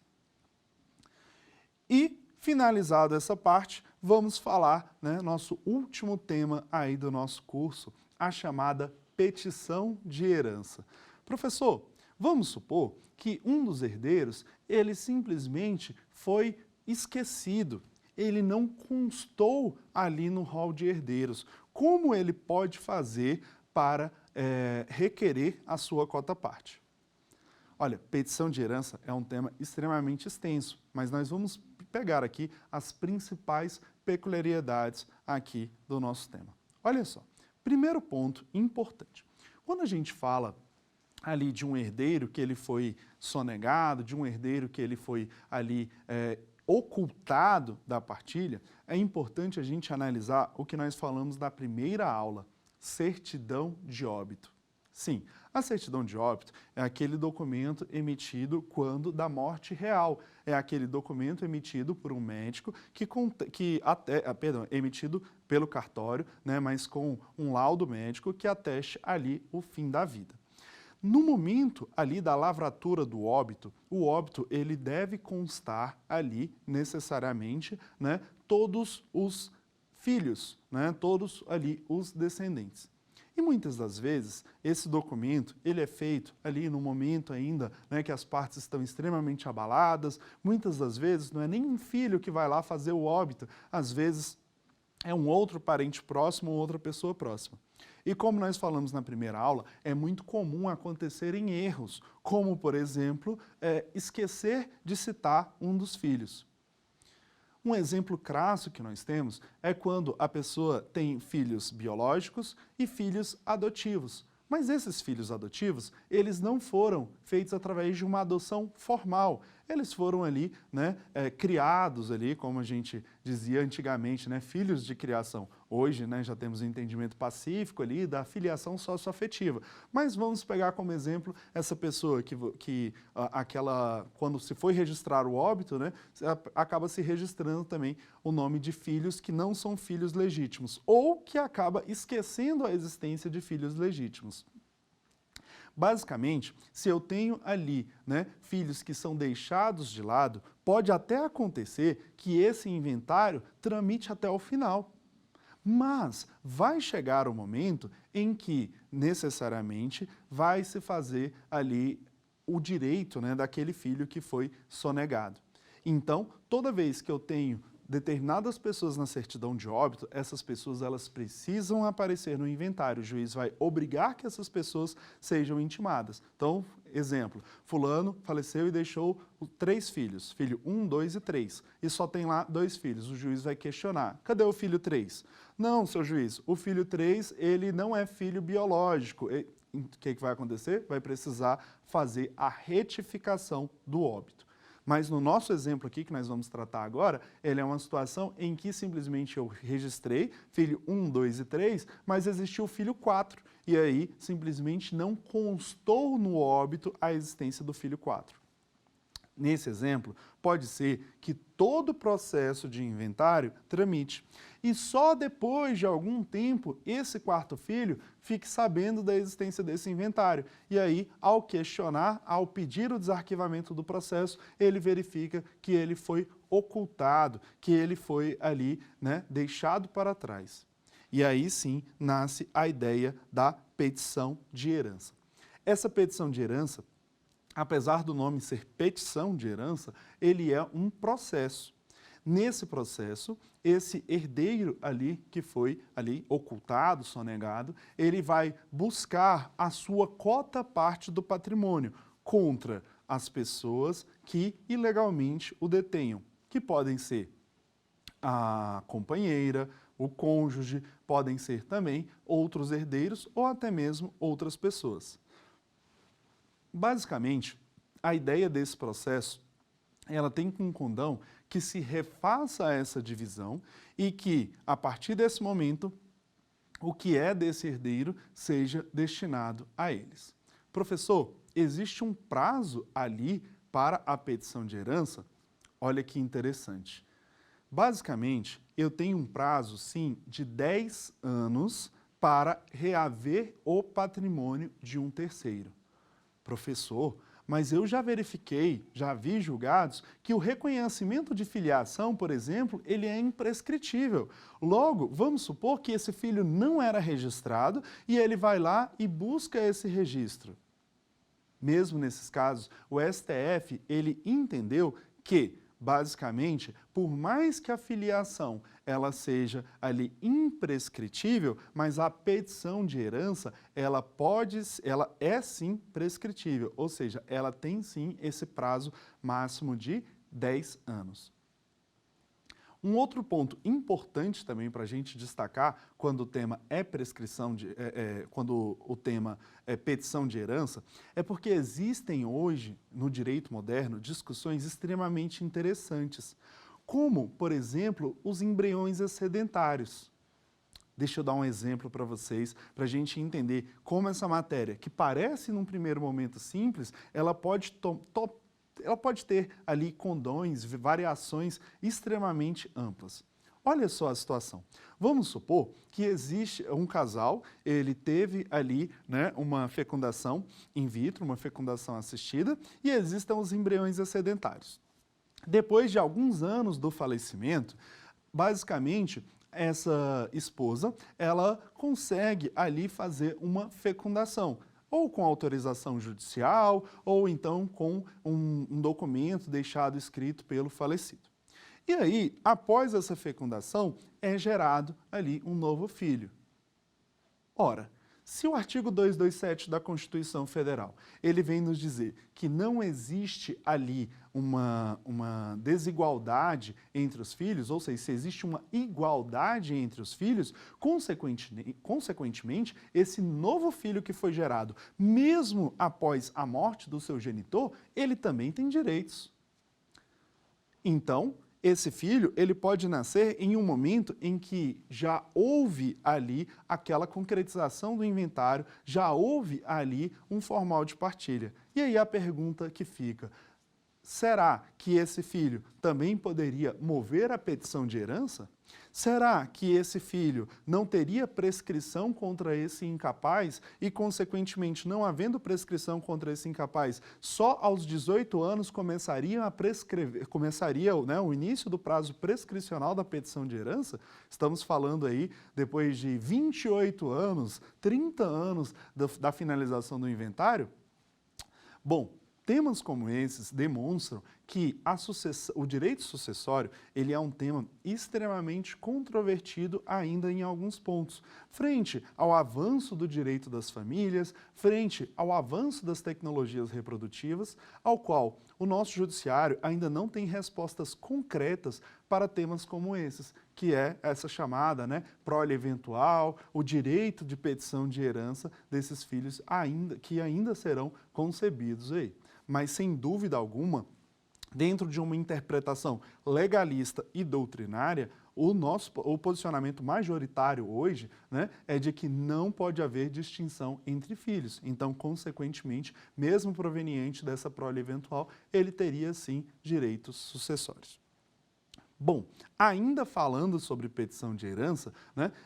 E, finalizado essa parte, vamos falar, né, nosso último tema aí do nosso curso, a chamada petição de herança. Professor, vamos supor que um dos herdeiros, ele simplesmente foi esquecido, ele não constou ali no rol de herdeiros. Como ele pode fazer para requerer a sua cota-parte? Olha, petição de herança é um tema extremamente extenso, mas nós vamos pegar aqui as principais peculiaridades aqui do nosso tema. Olha só, primeiro ponto importante. Quando a gente fala ali de um herdeiro que ele foi sonegado, de um herdeiro que ele foi ali ocultado da partilha, é importante a gente analisar o que nós falamos na primeira aula, certidão de óbito. Sim, a certidão de óbito é aquele documento emitido quando da morte real. É aquele documento emitido por um médico emitido pelo cartório, né, mas com um laudo médico que ateste ali o fim da vida. No momento ali da lavratura do óbito, o óbito ele deve constar ali necessariamente, né, todos os filhos, né, todos ali os descendentes. E muitas das vezes, esse documento, ele é feito ali no momento ainda, né, que as partes estão extremamente abaladas. Muitas das vezes não é nem um filho que vai lá fazer o óbito, às vezes é um outro parente próximo ou outra pessoa próxima. E como nós falamos na primeira aula, é muito comum acontecerem erros, como, por exemplo, esquecer de citar um dos filhos. Um exemplo crasso que nós temos é quando a pessoa tem filhos biológicos e filhos adotivos. Mas esses filhos adotivos, eles não foram feitos através de uma adoção formal. Eles foram ali, né, criados ali, como a gente dizia antigamente, né, filhos de criação. Hoje, né, já temos um entendimento pacífico ali da filiação socioafetiva. Mas vamos pegar como exemplo essa pessoa quando se foi registrar o óbito, né, acaba se registrando também o nome de filhos que não são filhos legítimos, ou que acaba esquecendo a existência de filhos legítimos. Basicamente, se eu tenho ali, né, filhos que são deixados de lado, pode até acontecer que esse inventário tramite até o final. Mas vai chegar o momento em que, necessariamente, vai se fazer ali o direito, né, daquele filho que foi sonegado. Então, toda vez que eu tenho determinadas pessoas na certidão de óbito, essas pessoas elas precisam aparecer no inventário. O juiz vai obrigar que essas pessoas sejam intimadas. Então, exemplo, fulano faleceu e deixou 3 filhos, filho 1, 2 e 3, e só tem lá 2 filhos. O juiz vai questionar, cadê o filho 3? Não, seu juiz, o filho 3, ele não é filho biológico. O que vai acontecer? Vai precisar fazer a retificação do óbito. Mas no nosso exemplo aqui, que nós vamos tratar agora, ele é uma situação em que simplesmente eu registrei filho 1, 2 e 3, mas existiu o filho 4. E aí, simplesmente não constou no óbito a existência do filho 4. Nesse exemplo, pode ser que todo o processo de inventário tramite. E só depois de algum tempo, esse 4º filho fique sabendo da existência desse inventário. E aí, ao questionar, ao pedir o desarquivamento do processo, ele verifica que ele foi ocultado, que ele foi ali, né, deixado para trás. E aí sim nasce a ideia da petição de herança. Essa petição de herança, apesar do nome ser petição de herança, ele é um processo. Nesse processo, esse herdeiro ali, que foi ali ocultado, sonegado, ele vai buscar a sua cota parte do patrimônio contra as pessoas que ilegalmente o detenham, que podem ser a companheira, o cônjuge, podem ser também outros herdeiros ou até mesmo outras pessoas. Basicamente, a ideia desse processo, ela tem como condão que se refaça essa divisão e que, a partir desse momento, o que é desse herdeiro seja destinado a eles. Professor, existe um prazo ali para a petição de herança? Olha que interessante. Basicamente, eu tenho um prazo, sim, de 10 anos para reaver o patrimônio de um terceiro. Professor, mas eu já verifiquei, já vi julgados, que o reconhecimento de filiação, por exemplo, ele é imprescritível. Logo, vamos supor que esse filho não era registrado e ele vai lá e busca esse registro. Mesmo nesses casos, o STF, ele entendeu que, basicamente, por mais que a filiação ela seja ali imprescritível, mas a petição de herança, ela é sim prescritível, ou seja, ela tem sim esse prazo máximo de 10 anos. Um outro ponto importante também para a gente destacar quando o tema é quando o tema é petição de herança, é porque existem hoje, no direito moderno, discussões extremamente interessantes, como, por exemplo, os embriões excedentários. Deixa eu dar um exemplo para vocês, para a gente entender como essa matéria, que parece num primeiro momento simples, ela pode ter ali condões, variações extremamente amplas. Olha só a situação. Vamos supor que existe um casal, ele teve ali, né, uma fecundação in vitro, uma fecundação assistida, e existam os embriões excedentários. Depois de alguns anos do falecimento, basicamente, essa esposa, ela consegue ali fazer uma fecundação, ou com autorização judicial, ou então com um documento deixado escrito pelo falecido. E aí, após essa fecundação, é gerado ali um novo filho. Ora, se o artigo 227 da Constituição Federal, ele vem nos dizer que não existe ali uma desigualdade entre os filhos, ou seja, se existe uma igualdade entre os filhos, consequentemente, esse novo filho que foi gerado, mesmo após a morte do seu genitor, ele também tem direitos. Então, esse filho, ele pode nascer em um momento em que já houve ali aquela concretização do inventário, já houve ali um formal de partilha. E aí a pergunta que fica, será que esse filho também poderia mover a petição de herança? Será que esse filho não teria prescrição contra esse incapaz e, consequentemente, não havendo prescrição contra esse incapaz, só aos 18 anos começaria o início do prazo prescricional da petição de herança? Estamos falando aí, depois de 28 anos, 30 anos da finalização do inventário? Bom, temas como esses demonstram que o direito sucessório ele é um tema extremamente controvertido ainda em alguns pontos. Frente ao avanço do direito das famílias, frente ao avanço das tecnologias reprodutivas, ao qual o nosso judiciário ainda não tem respostas concretas para temas como esses, que é essa chamada, prole eventual, o direito de petição de herança desses filhos que ainda serão concebidos aí. Mas, sem dúvida alguma, dentro de uma interpretação legalista e doutrinária, o posicionamento majoritário hoje é de que não pode haver distinção entre filhos. Então, consequentemente, mesmo proveniente dessa prole eventual, ele teria, sim, direitos sucessórios. Bom, ainda falando sobre petição de herança,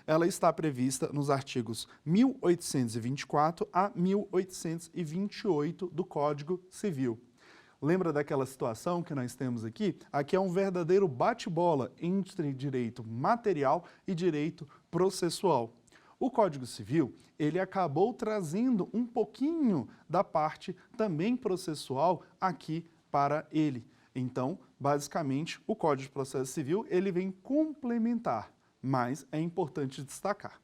ela está prevista nos artigos 1824 a 1828 do Código Civil. Lembra daquela situação que nós temos aqui? Aqui é um verdadeiro bate-bola entre direito material e direito processual. O Código Civil, ele acabou trazendo um pouquinho da parte também processual aqui para ele. Então, basicamente, o Código de Processo Civil, ele vem complementar, mas é importante destacar.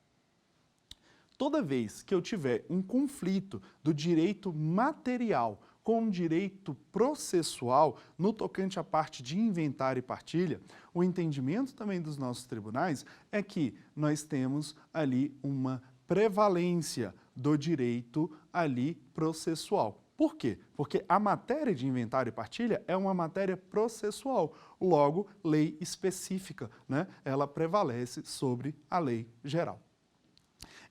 Toda vez que eu tiver um conflito do direito material com o direito processual no tocante à parte de inventário e partilha, o entendimento também dos nossos tribunais é que nós temos ali uma prevalência do direito ali processual. Por quê? Porque a matéria de inventário e partilha é uma matéria processual, logo, lei específica, ela prevalece sobre a lei geral.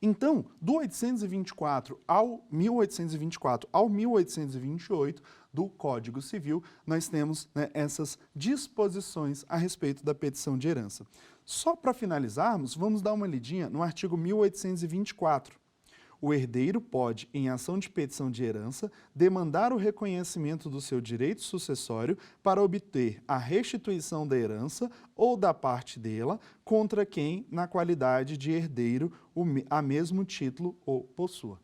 Então, do 1824 ao 1828 do Código Civil, nós temos essas disposições a respeito da petição de herança. Só para finalizarmos, vamos dar uma lidinha no artigo 1824. O herdeiro pode, em ação de petição de herança, demandar o reconhecimento do seu direito sucessório para obter a restituição da herança ou da parte dela contra quem, na qualidade de herdeiro, a mesmo título o possua.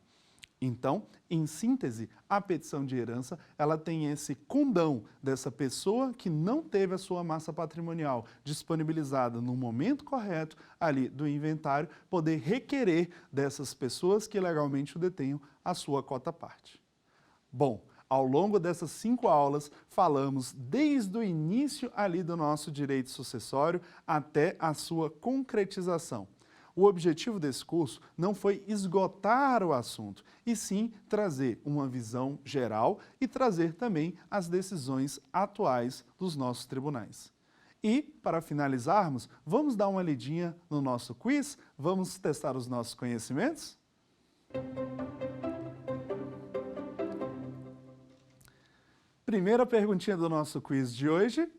Então, em síntese, a petição de herança, ela tem esse condão dessa pessoa que não teve a sua massa patrimonial disponibilizada no momento correto ali do inventário, poder requerer dessas pessoas que legalmente o detenham a sua cota-parte. Bom, Ao longo dessas 5 aulas, falamos desde o início ali do nosso direito sucessório até a sua concretização. O objetivo desse curso não foi esgotar o assunto, e sim trazer uma visão geral e trazer também as decisões atuais dos nossos tribunais. E, para finalizarmos, vamos dar uma lidinha no nosso quiz? Vamos testar os nossos conhecimentos? Primeira perguntinha do nosso quiz de hoje.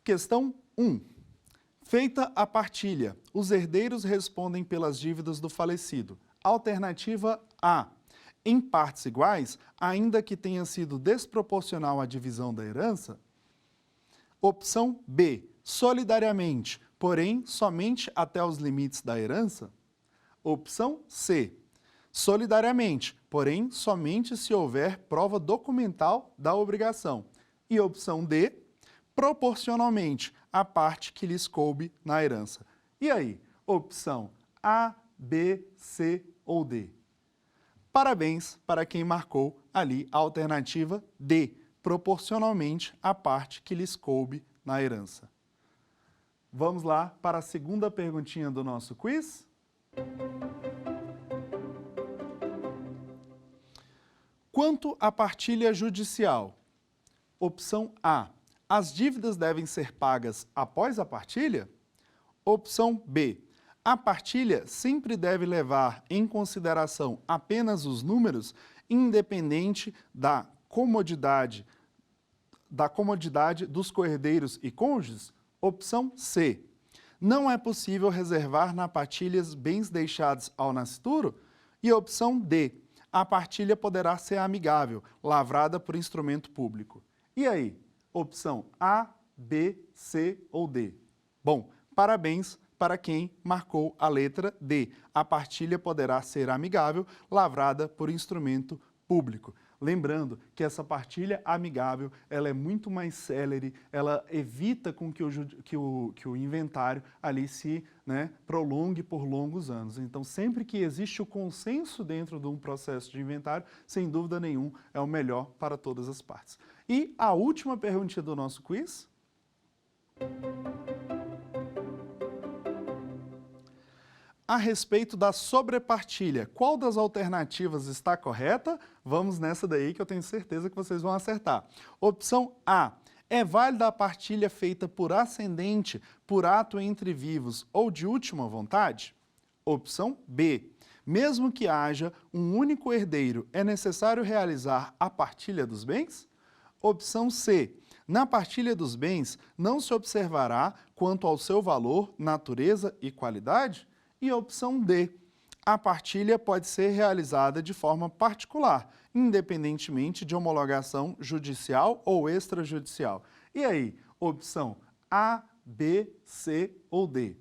Questão 1. Feita a partilha, os herdeiros respondem pelas dívidas do falecido. Alternativa A. Em partes iguais, ainda que tenha sido desproporcional a divisão da herança. Opção B. Solidariamente, porém somente até os limites da herança. Opção C. Solidariamente, porém somente se houver prova documental da obrigação. E opção D. Proporcionalmente à parte que lhes coube na herança. E aí, opção A, B, C ou D? Parabéns para quem marcou ali a alternativa D, proporcionalmente à parte que lhes coube na herança. Vamos lá para a segunda perguntinha do nosso quiz? Quanto à partilha judicial? Opção A. As dívidas devem ser pagas após a partilha? Opção B. A partilha sempre deve levar em consideração apenas os números, independente da comodidade dos coerdeiros e cônjuges? Opção C. Não é possível reservar na partilha bens deixados ao nascituro? E opção D. A partilha poderá ser amigável, lavrada por instrumento público. E aí? Opção A, B, C ou D? Bom, parabéns para quem marcou a letra D. A partilha poderá ser amigável, lavrada por instrumento público. Lembrando que essa partilha amigável, ela é muito mais célere, ela evita com que o inventário ali se prolongue por longos anos. Então, sempre que existe o consenso dentro de um processo de inventário, sem dúvida nenhuma, é o melhor para todas as partes. E a última perguntinha do nosso quiz. A respeito da sobrepartilha, qual das alternativas está correta? Vamos nessa daí que eu tenho certeza que vocês vão acertar. Opção A. É válida a partilha feita por ascendente, por ato entre vivos ou de última vontade? Opção B. Mesmo que haja um único herdeiro, é necessário realizar a partilha dos bens? Opção C. Na partilha dos bens, não se observará quanto ao seu valor, natureza e qualidade? E opção D. A partilha pode ser realizada de forma particular, independentemente de homologação judicial ou extrajudicial. E aí, opção A, B, C ou D?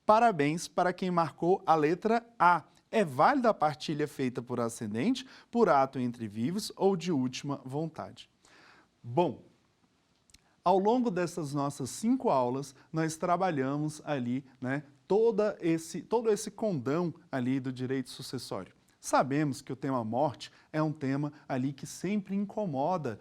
Parabéns para quem marcou a letra A. É válida a partilha feita por ascendente, por ato entre vivos ou de última vontade. Bom, ao longo dessas nossas 5 aulas, nós trabalhamos ali, todo esse condão ali do direito sucessório. Sabemos que o tema morte é um tema ali que sempre incomoda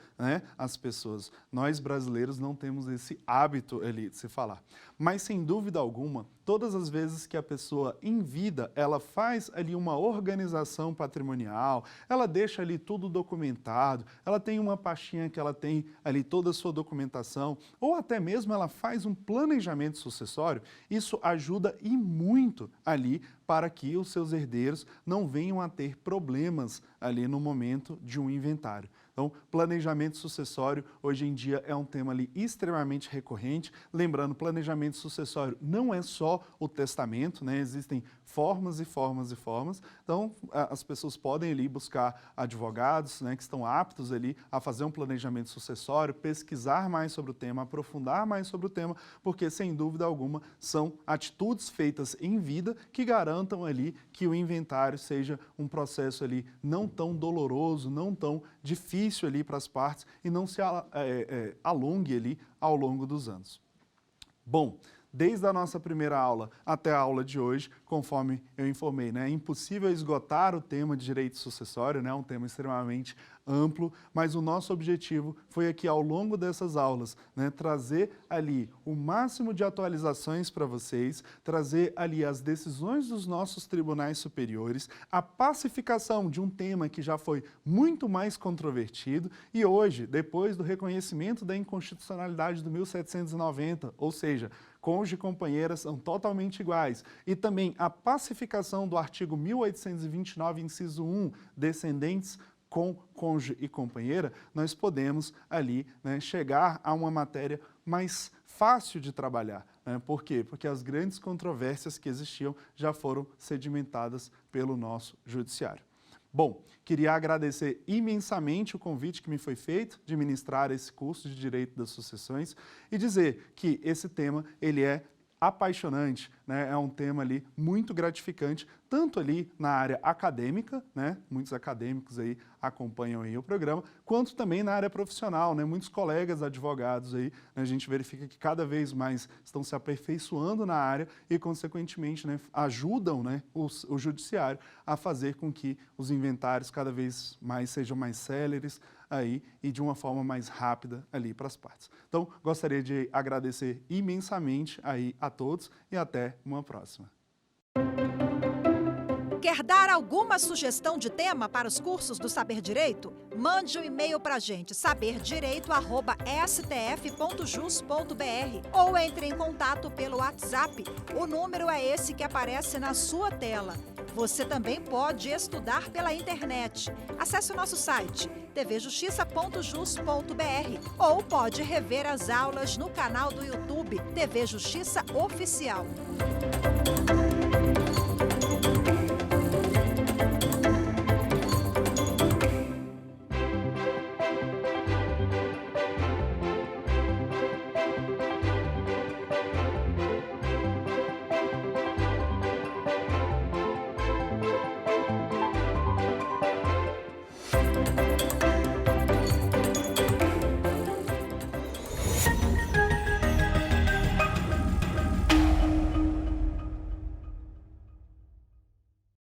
as pessoas. Nós brasileiros não temos esse hábito ali de se falar. Mas, sem dúvida alguma, todas as vezes que a pessoa em vida, ela faz ali uma organização patrimonial, ela deixa ali tudo documentado, ela tem uma pastinha que ela tem ali toda a sua documentação, ou até mesmo ela faz um planejamento sucessório, isso ajuda e muito ali para que os seus herdeiros não venham a ter problemas ali no momento de um inventário. Então, planejamento sucessório, hoje em dia, é um tema ali extremamente recorrente. Lembrando, planejamento sucessório não é só o testamento, existem formas e formas e formas. Então, as pessoas podem ali buscar advogados que estão aptos ali a fazer um planejamento sucessório, pesquisar mais sobre o tema, aprofundar mais sobre o tema, porque, sem dúvida alguma, são atitudes feitas em vida que garantam ali que o inventário seja um processo ali não tão doloroso, não tão difícil ali para as partes e não se alongue ali ao longo dos anos. Bom, desde a nossa primeira aula até a aula de hoje, conforme eu informei, né? É impossível esgotar o tema de direito sucessório, né? Um tema extremamente amplo, mas o nosso objetivo foi aqui ao longo dessas aulas, né, trazer ali o máximo de atualizações para vocês, trazer ali as decisões dos nossos tribunais superiores, a pacificação de um tema que já foi muito mais controvertido e hoje, depois do reconhecimento da inconstitucionalidade do 1790, ou seja, cônjuge e companheira são totalmente iguais, e também a pacificação do artigo 1829, inciso 1, descendentes com cônjuge e companheira, nós podemos ali, né, chegar a uma matéria mais fácil de trabalhar. Né? Por quê? Porque as grandes controvérsias que existiam já foram sedimentadas pelo nosso judiciário. Bom, queria agradecer imensamente o convite que me foi feito de ministrar esse curso de Direito das Sucessões e dizer que esse tema ele é apaixonante, né? É um tema ali muito gratificante, tanto ali na área acadêmica, né? Muitos acadêmicos aí acompanham aí o programa, quanto também na área profissional, né? Muitos colegas advogados aí, né? A gente verifica que cada vez mais estão se aperfeiçoando na área e, consequentemente, né, ajudam, né, o judiciário a fazer com que os inventários cada vez mais sejam mais céleres aí e de uma forma mais rápida ali para as partes. Então, gostaria de agradecer imensamente aí a todos e até uma próxima. Quer dar alguma sugestão de tema para os cursos do Saber Direito? Mande um e-mail para a gente, saberdireito@stf.jus.br ou entre em contato pelo WhatsApp. O número é esse que aparece na sua tela. Você também pode estudar pela internet. Acesse o nosso site tvjustiça.jus.br ou pode rever as aulas no canal do YouTube TV Justiça Oficial.